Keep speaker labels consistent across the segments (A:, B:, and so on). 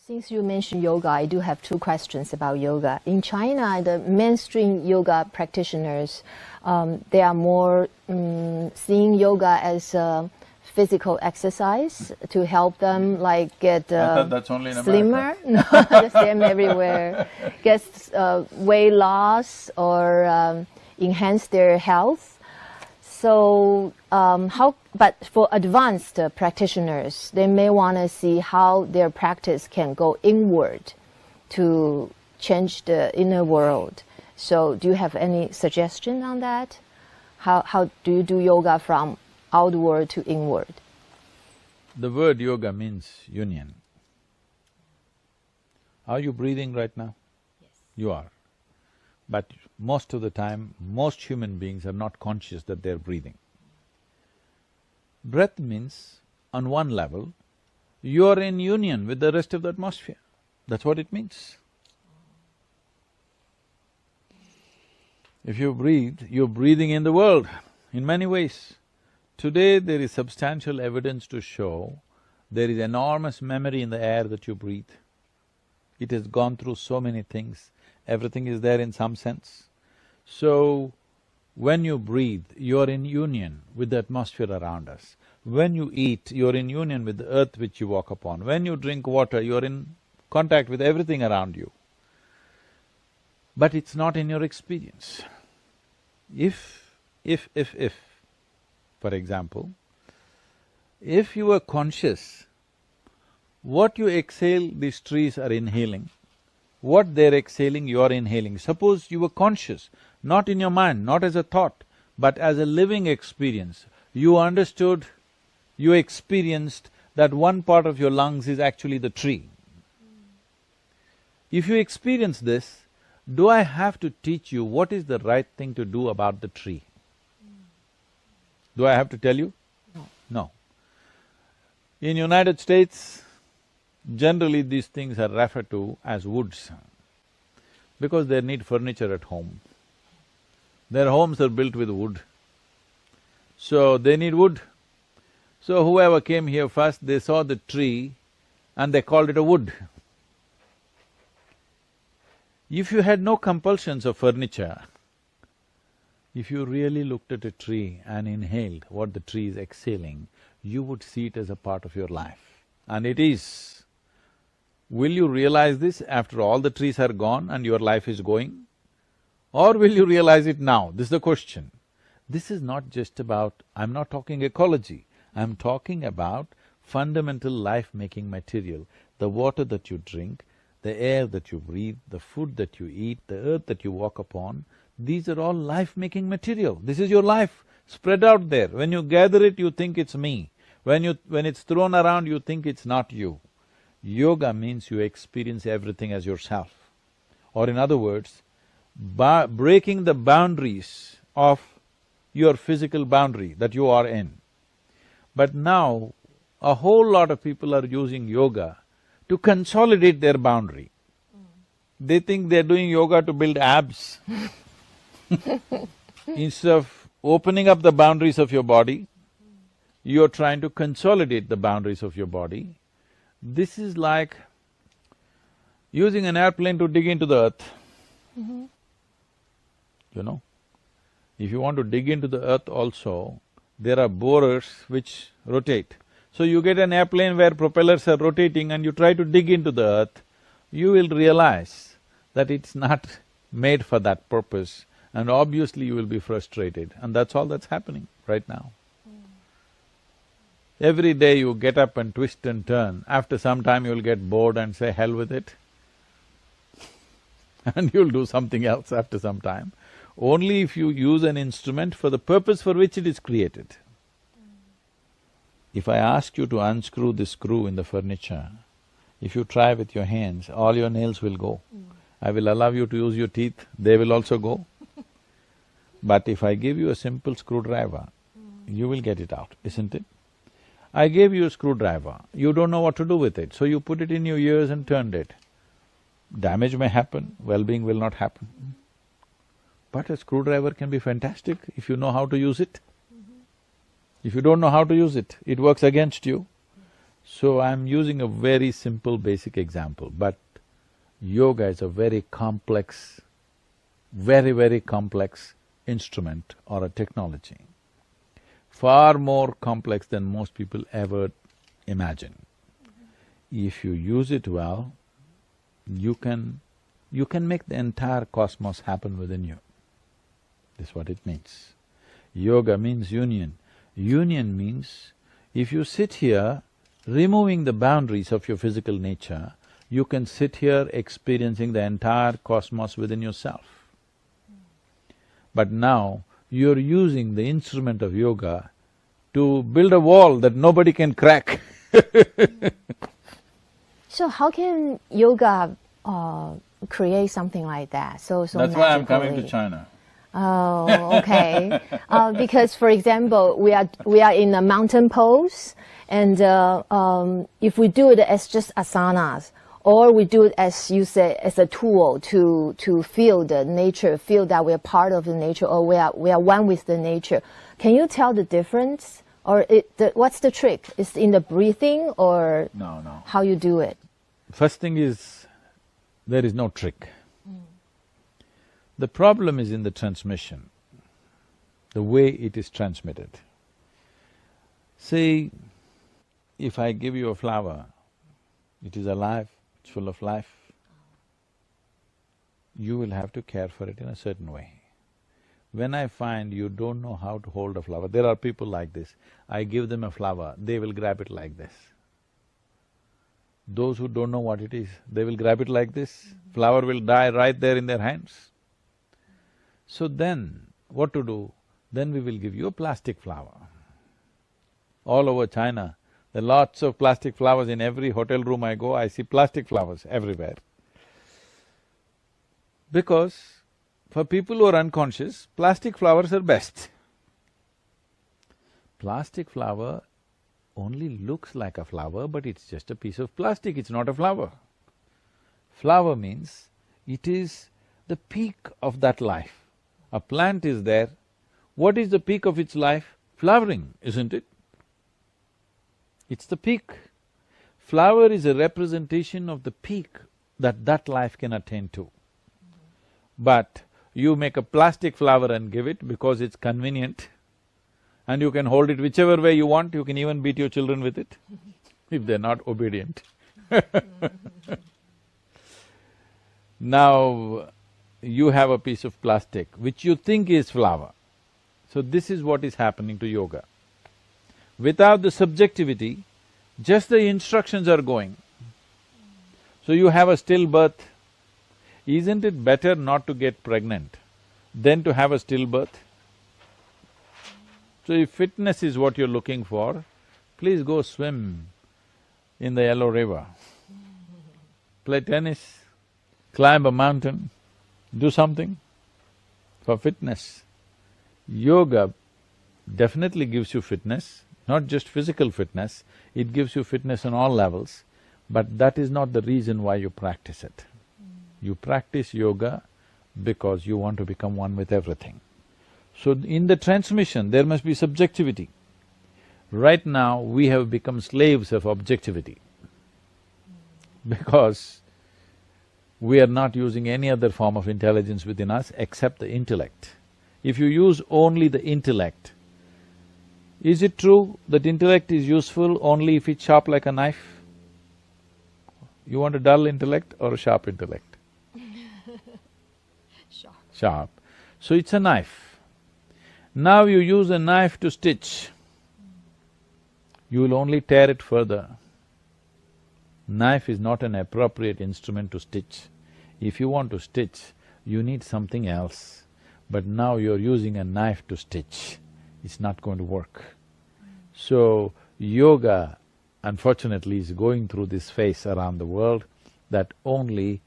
A: Since you mentioned yoga, I do have two questions about yoga. In China, the mainstream yoga practitioners, they are more seeing yoga as a physical exercise to help them like get
B: that's only in
A: slimmer. No, the same everywhere. Get weight loss or enhance their health. So but for advanced practitioners, they may want to see how their practice can go inward to change the inner world. So do you have any suggestion on that? How do you do yoga from outward to inward?
B: The word yoga means union. Are you breathing right now?
A: Yes.
B: You are. But most of the time, most human beings are not conscious that they're breathing. Breath means, on one level, you're in union with the rest of the atmosphere. That's what it means. If you breathe, you're breathing in the world in many ways. Today there is substantial evidence to show there is enormous memory in the air that you breathe. It has gone through so many things, everything is there in some sense. So, when you breathe, you're in union with the atmosphere around us. When you eat, you're in union with the earth which you walk upon. When you drink water, you're in contact with everything around you. But it's not in your experience. If, for example, if you were conscious, what you exhale, these trees are inhaling. What they're exhaling, you're inhaling. Suppose you were conscious, not in your mind, not as a thought, but as a living experience. You understood, you experienced that one part of your lungs is actually the tree. If you experience this, do I have to teach you what is the right thing to do about the tree? Do I have to tell you?
A: No.
B: No. In United States, generally these things are referred to as woods because they need furniture at home. Their homes are built with wood, so they need wood. So whoever came here first, they saw the tree and they called it a wood. If you had no compulsions of furniture, if you really looked at a tree and inhaled what the tree is exhaling, you would see it as a part of your life. And it is. Will you realize this after all the trees are gone and your life is going? Or will you realize it now? This is the question. This is not just about… I'm not talking ecology, I'm talking about fundamental life-making material. The water that you drink, the air that you breathe, the food that you eat, the earth that you walk upon, these are all life-making material. This is your life, spread out there. When you gather it, you think it's me. When it's thrown around, you think it's not you. Yoga means you experience everything as yourself. Or in other words, breaking the boundaries of your physical boundary that you are in. But now, a whole lot of people are using yoga to consolidate their boundary. They think they're doing yoga to build abs. Instead of opening up the boundaries of your body, you're trying to consolidate the boundaries of your body. This is like using an airplane to dig into the earth. You know, if you want to dig into the earth also, there are borers which rotate. So you get an airplane where propellers are rotating and you try to dig into the earth, you will realize that it's not made for that purpose and obviously you will be frustrated, and that's all that's happening right now. Every day you get up and twist and turn, after some time you'll get bored and say, hell with it. And you'll do something else after some time. Only if you use an instrument for the purpose for which it is created. If I ask you to unscrew this screw in the furniture, if you try with your hands, all your nails will go. I will allow you to use your teeth, they will also go. But if I give you a simple screwdriver, you will get it out, isn't it? I gave you a screwdriver, you don't know what to do with it, so you put it in your ears and turned it. Damage may happen, well-being will not happen. But a screwdriver can be fantastic if you know how to use it. If you don't know how to use it, it works against you. So I'm using a very simple basic example, but yoga is a very complex, very complex instrument or a technology, far more complex than most people ever imagine. If you use it well, you can make the entire cosmos happen within you. That's what it means. Yoga means union. Union means if you sit here, removing the boundaries of your physical nature, you can sit here experiencing the entire cosmos within yourself. But now, you're using the instrument of yoga to build a wall that nobody can crack.
A: So how can yoga create something like that? So
B: That's why I'm coming to
A: magically?
B: China.
A: Oh, okay. Because, for example, we are in a mountain pose, and if we do it as just asanas, or we do it as you say as a tool to feel the nature, feel that we are part of the nature, or we are one with the nature. Can you tell the difference, or what's the trick? Is it in the breathing, or
B: No.
A: how you do it?
B: First thing is, there is no trick. The problem is in the transmission, the way it is transmitted. Say, if I give you a flower, it is alive, it's full of life, you will have to care for it in a certain way. When I find you don't know how to hold a flower, there are people like this, I give them a flower, they will grab it like this. Those who don't know what it is, they will grab it like this, flower will die right there in their hands. So then, what to do? Then we will give you a plastic flower. All over China, there are lots of plastic flowers. In every hotel room I go, I see plastic flowers everywhere. Because for people who are unconscious, plastic flowers are best. Plastic flower only looks like a flower, but it's just a piece of plastic, it's not a flower. Flower means it is the peak of that life. A plant is there, what is the peak of its life? Flowering, isn't it? It's the peak. Flower is a representation of the peak that life can attain to. But you make a plastic flower and give it because it's convenient, and you can hold it whichever way you want, you can even beat your children with it, if they're not obedient. Now, you have a piece of plastic which you think is flower. So this is what is happening to yoga. Without the subjectivity, just the instructions are going. So you have a stillbirth. Isn't it better not to get pregnant than to have a stillbirth? So if fitness is what you're looking for, please go swim in the Yellow River, play tennis, climb a mountain, do something for fitness. Yoga definitely gives you fitness, not just physical fitness, it gives you fitness on all levels, but that is not the reason why you practice it. You practice yoga because you want to become one with everything. So in the transmission, there must be subjectivity. Right now, we have become slaves of objectivity because we are not using any other form of intelligence within us except the intellect. If you use only the intellect, is it true that intellect is useful only if it's sharp like a knife? You want a dull intellect or a sharp intellect?
A: Sharp.
B: Sharp. So it's a knife. Now you use a knife to stitch, you will only tear it further. Knife is not an appropriate instrument to stitch. If you want to stitch, you need something else. But now you're using a knife to stitch, it's not going to work. So, yoga, unfortunately, is going through this phase around the world that only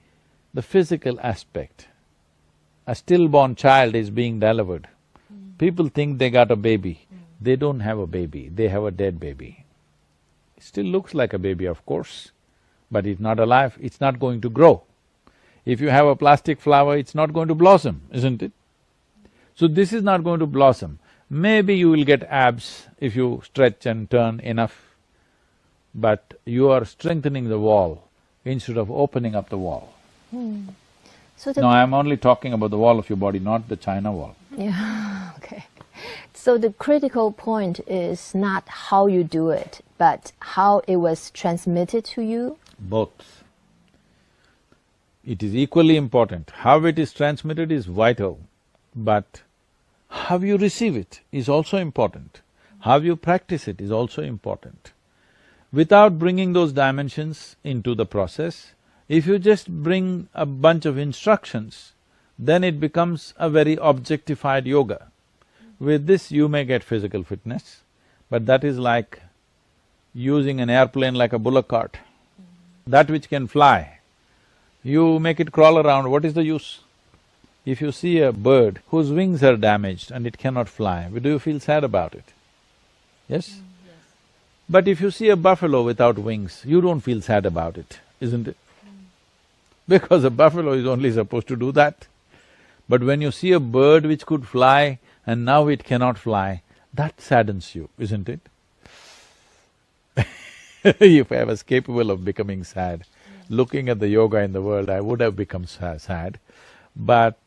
B: the physical aspect, a stillborn child is being delivered. People think they got a baby. They don't have a baby, they have a dead baby. It still looks like a baby, of course, but it's not alive, it's not going to grow. If you have a plastic flower, it's not going to blossom, isn't it? So this is not going to blossom. Maybe you will get abs if you stretch and turn enough, but you are strengthening the wall instead of opening up the wall.
A: So the
B: No, I'm only talking about the wall of your body, not the China wall.
A: Yeah, okay. So the critical point is not how you do it, but how it was transmitted to you?
B: Both. It is equally important. How it is transmitted is vital, but how you receive it is also important. How you practice it is also important. Without bringing those dimensions into the process, if you just bring a bunch of instructions, then it becomes a very objectified yoga. With this you may get physical fitness, but that is like using an airplane like a bullock cart. That which can fly, you make it crawl around, what is the use? If you see a bird whose wings are damaged and it cannot fly, do you feel sad about it? Yes?
A: Yes.
B: But if you see a buffalo without wings, you don't feel sad about it, isn't it? Because a buffalo is only supposed to do that. But when you see a bird which could fly and now it cannot fly, that saddens you, isn't it? If I was capable of becoming sad, looking at the yoga in the world, I would have become sad. But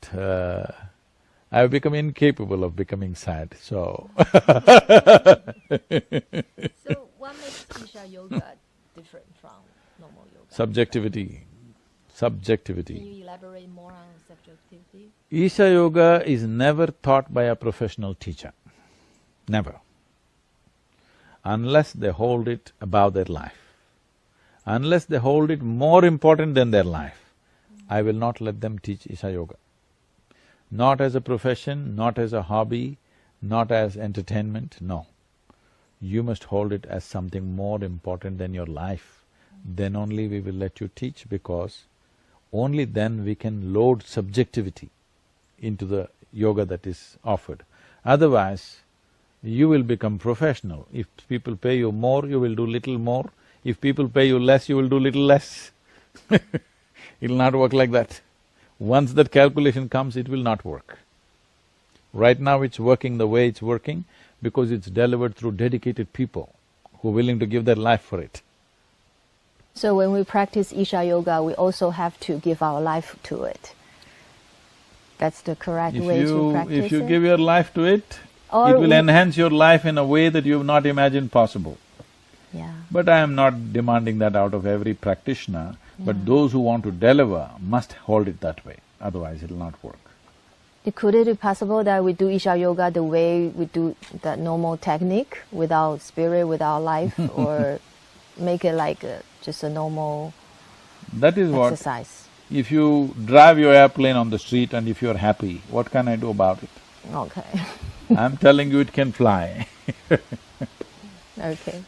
B: I've become incapable of becoming sad, so
A: So what makes Isha Yoga different from normal yoga?
B: subjectivity.
A: Can you elaborate more on subjectivity?
B: Isha Yoga is never taught by a professional teacher, never. Unless they hold it above their life, unless they hold it more important than their life, I will not let them teach Isha Yoga. Not as a profession, not as a hobby, not as entertainment, no. You must hold it as something more important than your life. Then only we will let you teach, because only then we can load subjectivity into the yoga that is offered. Otherwise, you will become professional. If people pay you more, you will do little more. If people pay you less, you will do little less. It'll not work like that. Once that calculation comes, it will not work. Right now it's working the way it's working because it's delivered through dedicated people who are willing to give their life for it.
A: So when we practice Isha Yoga, we also have to give our life to it. That's the correct way to practice it?
B: If you give your life to it,
A: Or
B: it will
A: we-
B: enhance your life in a way that you've not imagined possible.
A: Yeah.
B: But I am not demanding that out of every practitioner, but those who want to deliver must hold it that way, otherwise it'll not work.
A: Could it be possible that we do Isha Yoga the way we do the normal technique, without spirit, without life, or make it like just a normal
B: That is what…
A: exercise?
B: If you drive your airplane on the street and if you're happy, what can I do about it?
A: Okay.
B: I'm telling you it can fly.
A: Okay.